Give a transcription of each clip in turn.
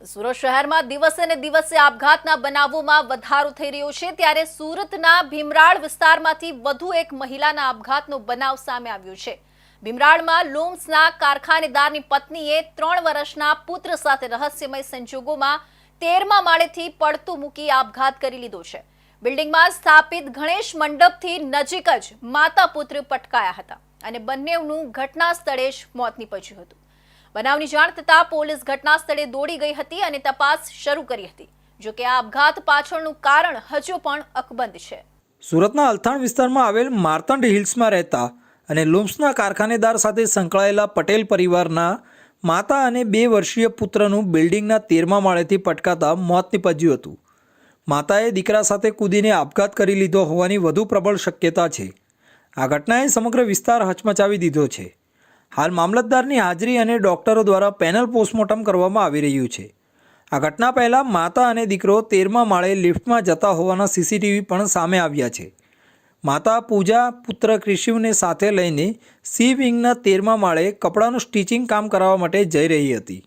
સુરત શહેરમાં દિવસે ને દિવસે આપઘાતના બનાવોમાં વધારો થઈ રહ્યો છે ત્યારે સુરતના ભીમરાળ વિસ્તારમાંથી વધુ એક મહિલાના આપઘાતનો બનાવ સામે આવ્યો છે। ભીમરાળમાં લૂમ્સના કારખાનેદારની પત્નીએ 3 વર્ષના પુત્ર સાથે રહસ્યમય સંજોગોમાં 13મા માળેથી પડતું મૂકી આપઘાત કરી લીધો છે। બિલ્ડિંગમાં સ્થાપિત ગણેશ મંડપથી નજીક જ માતા પુત્ર પટકાયા હતા અને બંનેનું ઘટના સ્થળે જ મોત નીપજ્યું હતું। બનાવની જાણ થતાં પોલીસ ઘટના સ્થળે દોડી ગઈ હતી અને તપાસ શરૂ કરી હતી। જો કે આ આપઘાત પાછળનું કારણ હજુ પણ અકબંધ છે। સુરતના અલથાણ વિસ્તારમાં આવેલ માર્તંડ હિલ્સમાં રહેતા અને લૂમ્સના કારખાનેદાર સાથે સંકળાયેલા પટેલ પરિવારના માતા અને 2 વર્ષીય પુત્રનું બિલ્ડિંગના 13મા માળેથી પટકાતા મોત નીપજ્યું હતું। માતાએ દીકરા સાથે કૂદીને આપઘાત કરી લીધો હોવાની વધુ પ્રબળ શક્યતા છે। આ ઘટનાએ સમગ્ર વિસ્તાર હચમચાવી દીધો છે। હાલ મામલતદારની હાજરી અને ડોક્ટરો દ્વારા પેનલ પોસ્ટમોર્ટમ કરવામાં આવી રહ્યું છે। આ ઘટના પહેલાં માતા અને દીકરો 13મા માળે લિફ્ટમાં જતા હોવાના સીસીટીવી પણ સામે આવ્યા છે। માતા પૂજા પુત્ર ક્રિશિવને સાથે લઈને સી વિંગના 13મા માળે કપડાનું સ્ટિચિંગ કામ કરાવવા માટે જઈ રહી હતી।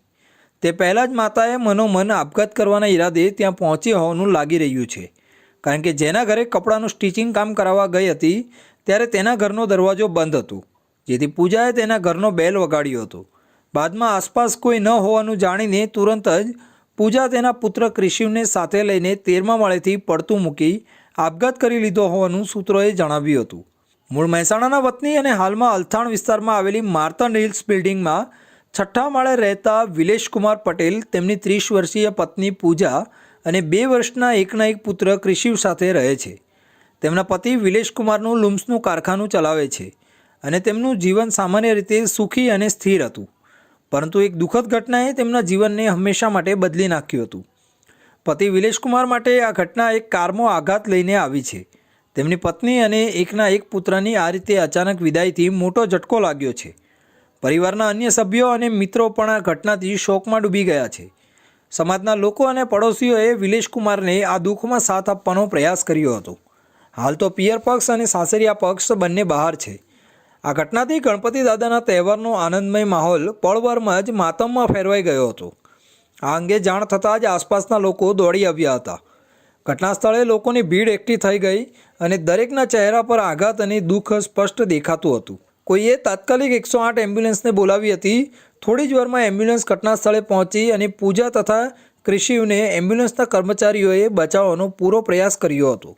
તે પહેલાં જ માતાએ મનોમન આપઘાત કરવાના ઈરાદે ત્યાં પહોંચી હોવાનું લાગી રહ્યું છે, કારણ કે જેના ઘરે કપડાનું સ્ટિચિંગ કામ કરાવવા ગઈ હતી ત્યારે તેના ઘરનો દરવાજો બંધ હતો, જેથી પૂજાએ તેના ઘરનો બેલ વગાડ્યો હતો। બાદમાં આસપાસ કોઈ ન હોવાનું જાણીને તુરંત જ પૂજા તેના પુત્ર ક્રિશિવને સાથે લઈને 13મા માળેથી પડતું મૂકી આપઘાત કરી લીધો હોવાનું સૂત્રોએ જણાવ્યું હતું। મૂળ મહેસાણાના વતની અને હાલમાં અલથાણ વિસ્તારમાં આવેલી માર્તંડ હિલ્સ બિલ્ડિંગમાં 6ઠ્ઠા માળે રહેતા વિલેશકુમાર પટેલ તેમની 30 વર્ષીય પત્ની પૂજા અને 2 વર્ષના એકના એક પુત્ર ક્રિશિવ સાથે રહે છે। તેમના પતિ વિલેશકુમારનું લૂમ્સનું કારખાનું ચલાવે છે અને તેમનું જીવન સામાન્ય રીતે સુખી અને સ્થિર હતું, પરંતુ એક દુઃખદ ઘટનાએ તેમના જીવનને હંમેશા માટે બદલી નાખ્યું હતું। પતિ વિલેશકુમાર માટે આ ઘટના એક કારમો આઘાત લઈને આવી છે। તેમની પત્ની અને એકના એક પુત્રની આ રીતે અચાનક વિદાયથી મોટો ઝટકો લાગ્યો છે। પરિવારના અન્ય સભ્યો અને મિત્રો પણ આ ઘટનાથી શોકમાં ડૂબી ગયા છે। સમાજના લોકો અને પડોશીઓએ વિલેશકુમારને આ દુઃખમાં સાથ આપવાનો પ્રયાસ કર્યો હતો। હાલ તો પિયર પક્ષ અને સાસરિયા પક્ષ બંને બહાર છે। આ ઘટનાથી ગણપતિ દાદાના તહેવારનો આનંદમય માહોલ પળવારમાં જ માતમમાં ફેરવાઈ ગયો હતો। આ અંગે જાણ થતાં જ આસપાસના લોકો દોડી આવ્યા હતા। ઘટના સ્થળે લોકોની ભીડ એકઠી થઈ ગઈ અને દરેકના ચહેરા પર આઘાત અને દુઃખ સ્પષ્ટ દેખાતું હતું। કોઈએ તાત્કાલિક 108 એમ્બ્યુલન્સને બોલાવી હતી। થોડી જ વારમાં એમ્બ્યુલન્સ ઘટના સ્થળે પહોંચી અને પૂજા તથા ક્રિશિવને એમ્બ્યુલન્સના કર્મચારીઓએ બચાવવાનો પૂરો પ્રયાસ કર્યો હતો,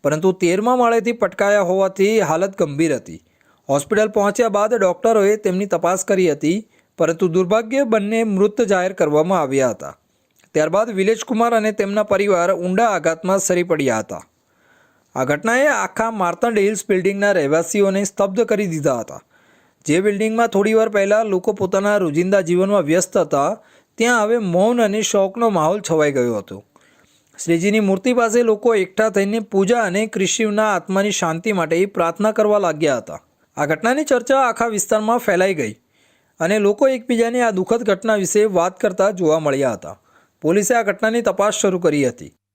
પરંતુ 13મા માળેથી પટકાયા હોવાથી હાલત ગંભીર હતી। હોસ્પિટલ પહોંચ્યા બાદ ડૉક્ટરોએ તેમની તપાસ કરી હતી, પરંતુ દુર્ભાગ્યે બંને મૃત જાહેર કરવામાં આવ્યા હતા। ત્યારબાદ વિલેશકુમાર અને તેમના પરિવાર ઊંડા આઘાતમાં સરી પડ્યા હતા। આ ઘટનાએ આખા માર્તંડ હિલ્સ બિલ્ડિંગના રહેવાસીઓને સ્તબ્ધ કરી દીધા હતા। જે બિલ્ડિંગમાં થોડીવાર પહેલાં લોકો પોતાના રોજિંદા જીવનમાં વ્યસ્ત હતા, ત્યાં હવે મૌન અને શોકનો માહોલ છવાઈ ગયો હતો। શ્રીજીની મૂર્તિ પાસે લોકો એકઠા થઈને પૂજા અને ક્રિશિવના આત્માની શાંતિ માટે પ્રાર્થના કરવા લાગ્યા હતા। આ ઘટનાની ચર્ચા આખા વિસ્તારમાં ફેલાઈ ગઈ અને લોકો એકબીજાને આ દુઃખદ ઘટના વિશે વાત કરતા જોવા મળ્યા હતા। પોલીસે આ ઘટનાની તપાસ શરૂ કરી હતી।